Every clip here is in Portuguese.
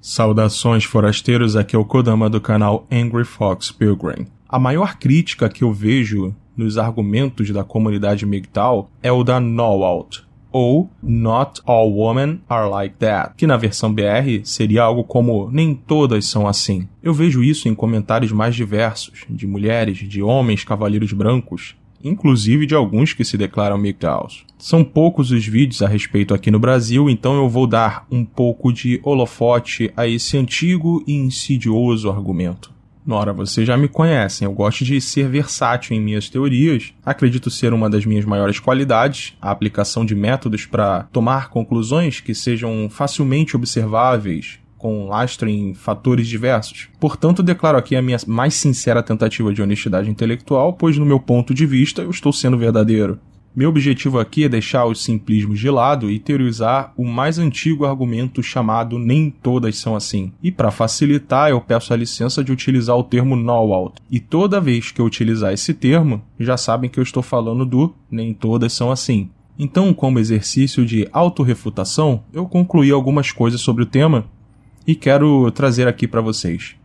Saudações forasteiros, aqui é o Kodama do canal Angry Fox Pilgrim. A maior crítica que eu vejo nos argumentos da comunidade MGTOW é o da NOWAUT, ou Not All Women Are Like That, que na versão BR seria algo como nem todas são assim. Eu vejo isso em comentários mais diversos, de mulheres, de homens cavaleiros brancos, inclusive de alguns que se declaram MGTOWs. São poucos os vídeos a respeito aqui no Brasil, então eu vou dar um pouco de holofote a esse antigo e insidioso argumento. Ora, vocês já me conhecem, eu gosto de ser versátil em minhas teorias, acredito ser uma das minhas maiores qualidades, a aplicação de métodos para tomar conclusões que sejam facilmente observáveis, com lastro em fatores diversos. Portanto, declaro aqui a minha mais sincera tentativa de honestidade intelectual, pois no meu ponto de vista eu estou sendo verdadeiro. Meu objetivo aqui é deixar os simplismos de lado e teorizar o mais antigo argumento chamado nem todas são assim. E para facilitar, eu peço a licença de utilizar o termo NOWAUT. E toda vez que eu utilizar esse termo, já sabem que eu estou falando do nem todas são assim. Então, como exercício de autorrefutação, eu concluí algumas coisas sobre o tema e quero trazer aqui para vocês.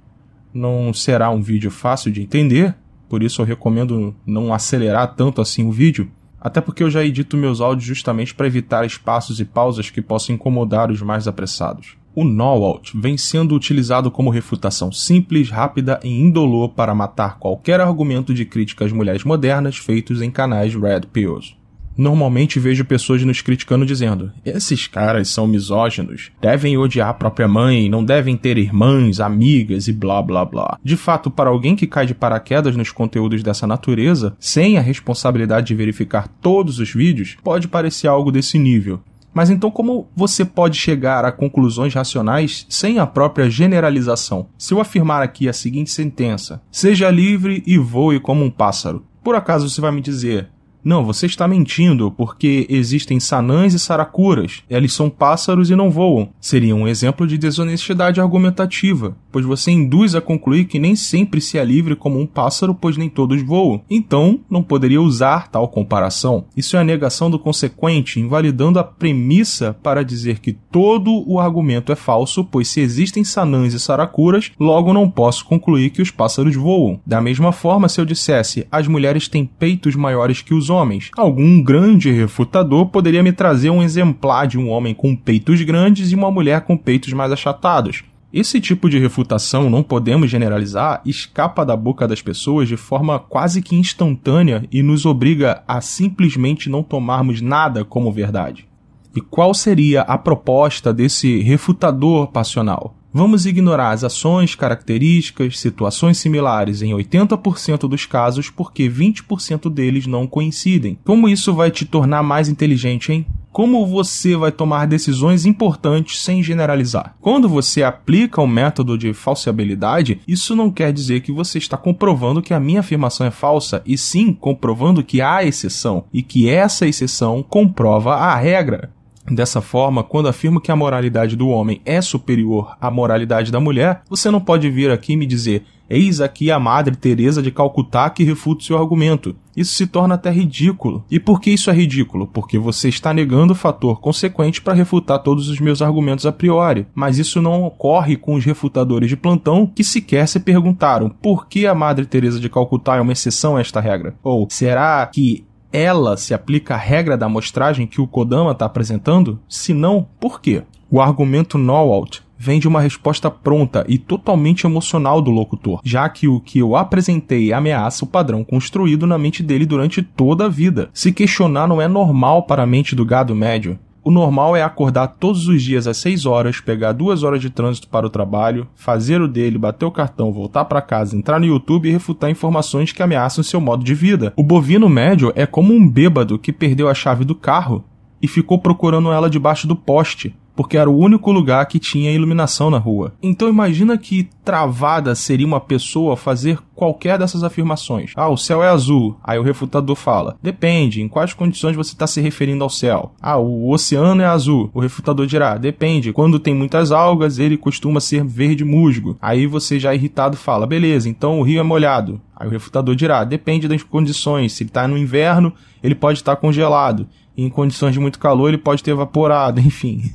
Não será um vídeo fácil de entender, por isso eu recomendo não acelerar tanto assim o vídeo, até porque eu já edito meus áudios justamente para evitar espaços e pausas que possam incomodar os mais apressados. O NOWAUT vem sendo utilizado como refutação simples, rápida e indolor para matar qualquer argumento de crítica às mulheres modernas feitos em canais Red Pills. Normalmente vejo pessoas nos criticando dizendo: esses caras são misóginos, devem odiar a própria mãe, não devem ter irmãs, amigas e blá blá blá. De fato, para alguém que cai de paraquedas nos conteúdos dessa natureza, sem a responsabilidade de verificar todos os vídeos, pode parecer algo desse nível. Mas então como você pode chegar a conclusões racionais sem a própria generalização? Se eu afirmar aqui a seguinte sentença: seja livre e voe como um pássaro, por acaso você vai me dizer: não, você está mentindo, porque existem sanãs e saracuras. Eles são pássaros e não voam. Seria um exemplo de desonestidade argumentativa, pois você induz a concluir que nem sempre se é livre como um pássaro, pois nem todos voam. Então, não poderia usar tal comparação. Isso é a negação do consequente, invalidando a premissa para dizer que todo o argumento é falso, pois se existem sanãs e saracuras, logo não posso concluir que os pássaros voam. Da mesma forma, se eu dissesse, as mulheres têm peitos maiores que os homens, algum grande refutador poderia me trazer um exemplar de um homem com peitos grandes e uma mulher com peitos mais achatados. Esse tipo de refutação, não podemos generalizar, escapa da boca das pessoas de forma quase que instantânea e nos obriga a simplesmente não tomarmos nada como verdade. E qual seria a proposta desse refutador passional? Vamos ignorar as ações, características, situações similares em 80% dos casos porque 20% deles não coincidem. Como isso vai te tornar mais inteligente, hein? Como você vai tomar decisões importantes sem generalizar? Quando você aplica o método de falseabilidade, isso não quer dizer que você está comprovando que a minha afirmação é falsa, e sim comprovando que há exceção, e que essa exceção comprova a regra. Dessa forma, quando afirmo que a moralidade do homem é superior à moralidade da mulher, você não pode vir aqui e me dizer: eis aqui a Madre Teresa de Calcutá que refuta o seu argumento. Isso se torna até ridículo. E por que isso é ridículo? Porque você está negando o fator consequente para refutar todos os meus argumentos a priori. Mas isso não ocorre com os refutadores de plantão que sequer se perguntaram por que a Madre Teresa de Calcutá é uma exceção a esta regra? Ou será que ela se aplica à regra da amostragem que o Kodama está apresentando? Se não, por quê? O argumento NOWAUT vem de uma resposta pronta e totalmente emocional do locutor, já que o que eu apresentei ameaça o padrão construído na mente dele durante toda a vida. Se questionar não é normal para a mente do gado médio. O normal é acordar todos os dias às 6 horas, pegar 2 horas de trânsito para o trabalho, fazer o dele, bater o cartão, voltar para casa, entrar no YouTube e refutar informações que ameaçam seu modo de vida. O bovino médio é como um bêbado que perdeu a chave do carro e ficou procurando ela debaixo do poste, porque era o único lugar que tinha iluminação na rua. Então imagina que travada seria uma pessoa fazer qualquer dessas afirmações. Ah, o céu é azul. Aí o refutador fala: depende, em quais condições você está se referindo ao céu? Ah, o oceano é azul. O refutador dirá: depende, quando tem muitas algas ele costuma ser verde musgo. Aí você já irritado fala: beleza, então o rio é molhado. Aí o refutador dirá: depende das condições, se ele está no inverno ele pode estar congelado, e em condições de muito calor ele pode ter evaporado, enfim.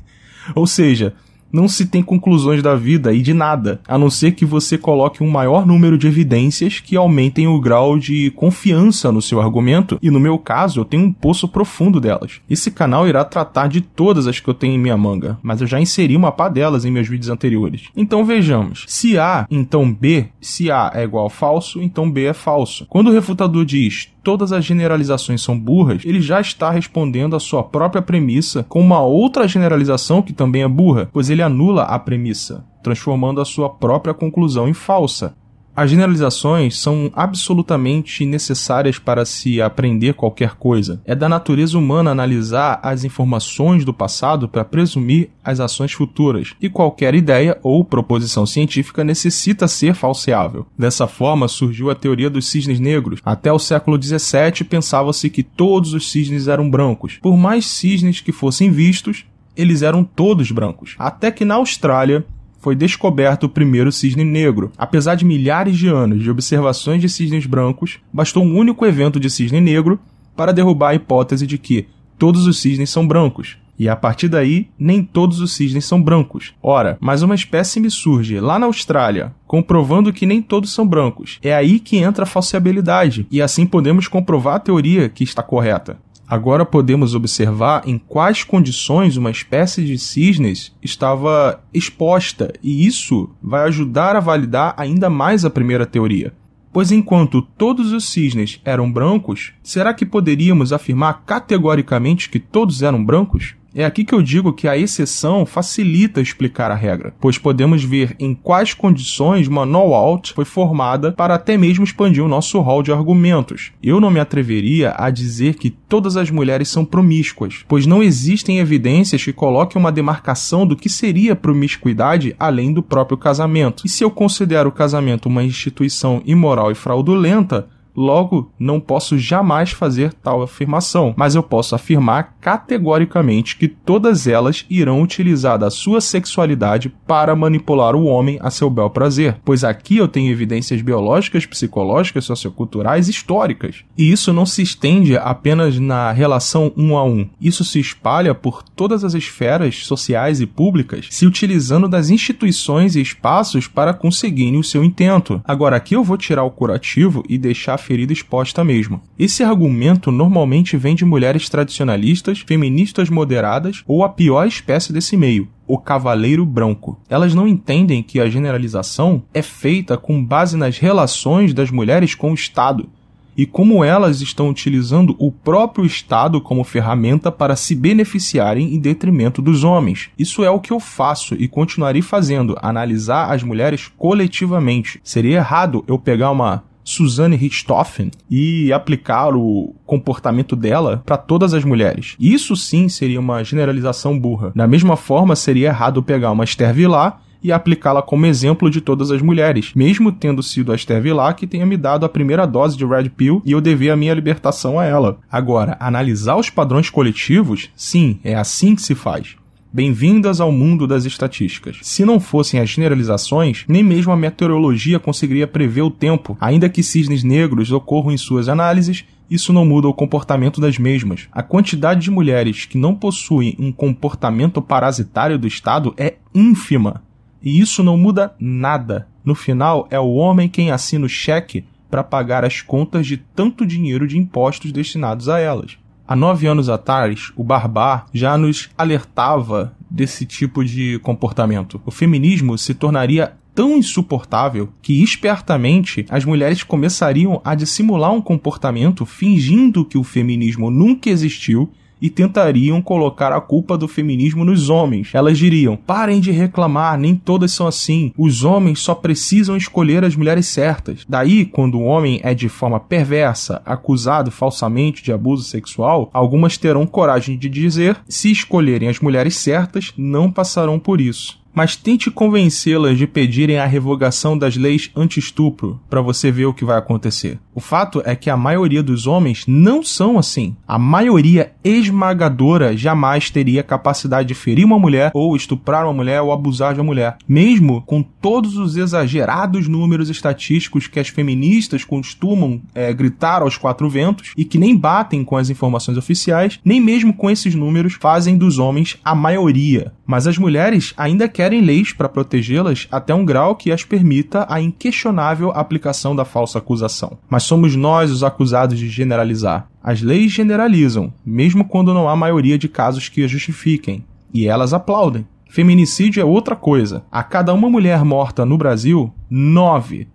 Ou seja, Não se tem conclusões da vida e de nada, a não ser que você coloque um maior número de evidências que aumentem o grau de confiança no seu argumento, e no meu caso eu tenho um poço profundo delas. Esse canal irá tratar de todas as que eu tenho em minha manga, mas eu já inseri uma pá delas em meus vídeos anteriores. Então vejamos, se A, então B, se A é igual a falso, então B é falso. Quando o refutador diz todas as generalizações são burras, ele já está respondendo a sua própria premissa com uma outra generalização que também é burra, pois ele anula a premissa, transformando a sua própria conclusão em falsa. As generalizações são absolutamente necessárias para se aprender qualquer coisa. É da natureza humana analisar as informações do passado para presumir as ações futuras, e qualquer ideia ou proposição científica necessita ser falseável. Dessa forma surgiu a teoria dos cisnes negros. Até o século XVII pensava-se que todos os cisnes eram brancos. Por mais cisnes que fossem vistos, eles eram todos brancos. Até que na Austrália foi descoberto o primeiro cisne negro. Apesar de milhares de anos de observações de cisnes brancos, bastou um único evento de cisne negro para derrubar a hipótese de que todos os cisnes são brancos. E a partir daí, nem todos os cisnes são brancos. Ora, mas uma espécime surge lá na Austrália, comprovando que nem todos são brancos. É aí que entra a falseabilidade, e assim podemos comprovar a teoria que está correta. Agora podemos observar em quais condições uma espécie de cisnes estava exposta, e isso vai ajudar a validar ainda mais a primeira teoria. Pois enquanto todos os cisnes eram brancos, será que poderíamos afirmar categoricamente que todos eram brancos? É aqui que eu digo que a exceção facilita explicar a regra, pois podemos ver em quais condições uma know-out foi formada para até mesmo expandir o nosso rol de argumentos. Eu não me atreveria a dizer que todas as mulheres são promíscuas, pois não existem evidências que coloquem uma demarcação do que seria promiscuidade além do próprio casamento. E se eu considero o casamento uma instituição imoral e fraudulenta, logo, não posso jamais fazer tal afirmação, mas eu posso afirmar categoricamente que todas elas irão utilizar da sua sexualidade para manipular o homem a seu bel prazer, pois aqui eu tenho evidências biológicas, psicológicas, socioculturais, históricas. E isso não se estende apenas na relação 1 a 1. Isso se espalha por todas as esferas sociais e públicas, se utilizando das instituições e espaços para conseguirem o seu intento. Agora, aqui eu vou tirar o curativo e deixar a ferida exposta mesmo. Esse argumento normalmente vem de mulheres tradicionalistas, feministas moderadas ou a pior espécie desse meio, o cavaleiro branco. Elas não entendem que a generalização é feita com base nas relações das mulheres com o Estado e como elas estão utilizando o próprio Estado como ferramenta para se beneficiarem em detrimento dos homens. Isso é o que eu faço e continuarei fazendo, analisar as mulheres coletivamente. Seria errado eu pegar uma Suzanne Richthofen e aplicar o comportamento dela para todas as mulheres. Isso sim seria uma generalização burra. Da mesma forma, seria errado pegar uma Esther Vilar e aplicá-la como exemplo de todas as mulheres, mesmo tendo sido a Esther Vilar que tenha me dado a primeira dose de Red Pill e eu dever a minha libertação a ela. Agora, analisar os padrões coletivos, sim, é assim que se faz. Bem-vindas ao mundo das estatísticas. Se não fossem as generalizações, nem mesmo a meteorologia conseguiria prever o tempo. Ainda que cisnes negros ocorram em suas análises, isso não muda o comportamento das mesmas. A quantidade de mulheres que não possuem um comportamento parasitário do Estado é ínfima. E isso não muda nada. No final, é o homem quem assina o cheque para pagar as contas de tanto dinheiro de impostos destinados a elas. Há 9 anos atrás, o Barbar já nos alertava desse tipo de comportamento. O feminismo se tornaria tão insuportável que, espertamente, as mulheres começariam a dissimular um comportamento fingindo que o feminismo nunca existiu e tentariam colocar a culpa do feminismo nos homens. Elas diriam: parem de reclamar, nem todas são assim. Os homens só precisam escolher as mulheres certas. Daí, quando o homem é de forma perversa, acusado falsamente de abuso sexual, algumas terão coragem de dizer: se escolherem as mulheres certas, não passarão por isso. mas tente convencê-las de pedirem a revogação das leis anti-estupro para você ver o que vai acontecer. O fato é que a maioria dos homens não são assim. A maioria esmagadora jamais teria capacidade de ferir uma mulher, ou estuprar uma mulher, ou abusar de uma mulher. Mesmo com todos os exagerados números estatísticos que as feministas costumam gritar aos quatro ventos e que nem batem com as informações oficiais, nem mesmo com esses números fazem dos homens a maioria. Mas as mulheres ainda querem leis para protegê-las até um grau que as permita a inquestionável aplicação da falsa acusação. Mas somos nós os acusados de generalizar. As leis generalizam, mesmo quando não há maioria de casos que a justifiquem, e elas aplaudem. Feminicídio é outra coisa. A cada uma mulher morta no Brasil, 9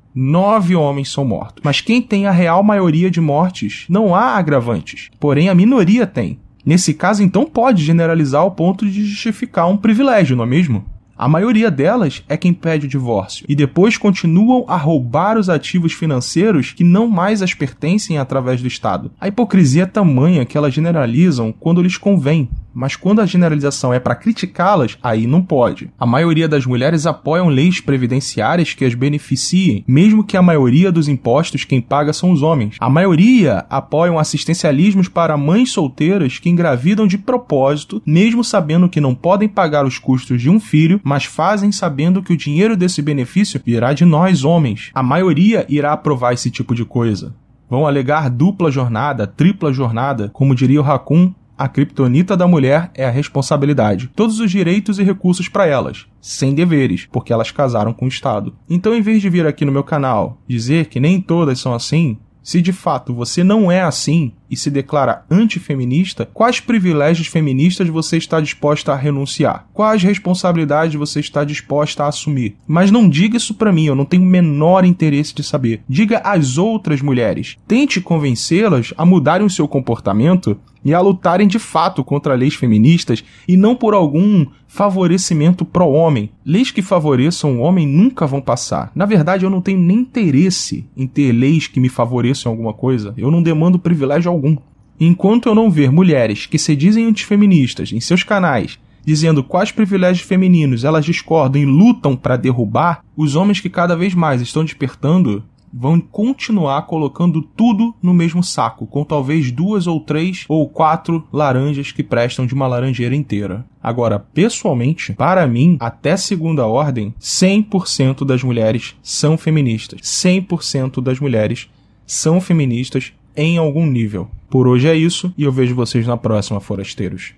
homens são mortos. Mas quem tem a real maioria de mortes, não há agravantes. Porém, a minoria tem. Nesse caso, então, pode generalizar ao ponto de justificar um privilégio, não é mesmo? A maioria delas é quem pede o divórcio e depois continuam a roubar os ativos financeiros que não mais as pertencem através do Estado. A hipocrisia é tamanha que elas generalizam quando lhes convém, mas quando a generalização é para criticá-las, aí não pode. A maioria das mulheres apoiam leis previdenciárias que as beneficiem, mesmo que a maioria dos impostos quem paga são os homens. A maioria apoiam assistencialismos para mães solteiras que engravidam de propósito, mesmo sabendo que não podem pagar os custos de um filho, mas fazem sabendo que o dinheiro desse benefício virá de nós, homens. A maioria irá aprovar esse tipo de coisa. Vão alegar dupla jornada, tripla jornada, como diria o Raccoon. A criptonita da mulher é a responsabilidade. Todos os direitos e recursos para elas, sem deveres, porque elas casaram com o Estado. Então, em vez de vir aqui no meu canal dizer que nem todas são assim, se de fato você não é assim e se declara antifeminista, quais privilégios feministas você está disposta a renunciar? Quais responsabilidades você está disposta a assumir? Mas não diga isso pra mim, eu não tenho o menor interesse de saber. Diga às outras mulheres. Tente convencê-las a mudarem o seu comportamento e a lutarem de fato contra leis feministas e não por algum favorecimento pró-homem. Leis que favoreçam o homem nunca vão passar. Na verdade, eu não tenho nem interesse em ter leis que me favoreçam em alguma coisa. Eu não demando privilégio algum. Enquanto eu não ver mulheres que se dizem antifeministas em seus canais dizendo quais privilégios femininos elas discordam e lutam para derrubar, os homens que cada vez mais estão despertando vão continuar colocando tudo no mesmo saco, com talvez 2 ou 3 ou 4 laranjas que prestam de uma laranjeira inteira. Agora, pessoalmente, para mim, até segunda ordem, 100% das mulheres são feministas. 100% das mulheres são feministas em algum nível. Por hoje é isso e eu vejo vocês na próxima, forasteiros.